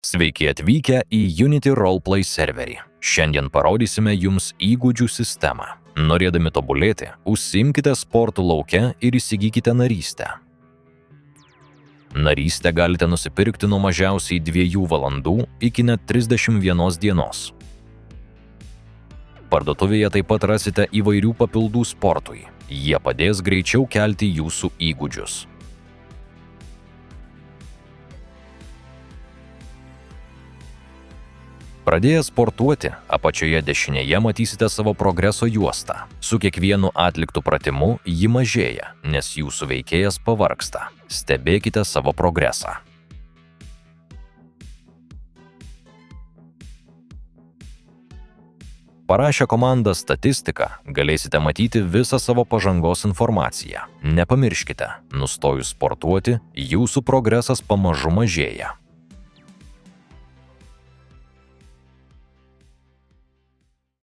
Sveiki atvykę į Unity Roleplay serverį. Šiandien parodysime jums įgūdžių sistemą. Norėdami tobulėti, užsiimkite sportų lauke ir įsigykite narystę. Narystę galite nusipirkti nuo mažiausiai 2 valandų iki net 31 dienos. Parduotuvėje taip pat rasite įvairių papildų sportui. Jie padės greičiau kelti jūsų įgūdžius. Pradėję sportuoti, apačioje dešinėje matysite savo progreso juostą. Su kiekvienu atliktu pratimu ji mažėja, nes jūsų veikėjas pavargsta. Stebėkite savo progresą. Parašę komandą statistiką, galėsite matyti visą savo pažangos informaciją. Nepamirškite, nustojus sportuoti, jūsų progresas pamažu mažėja.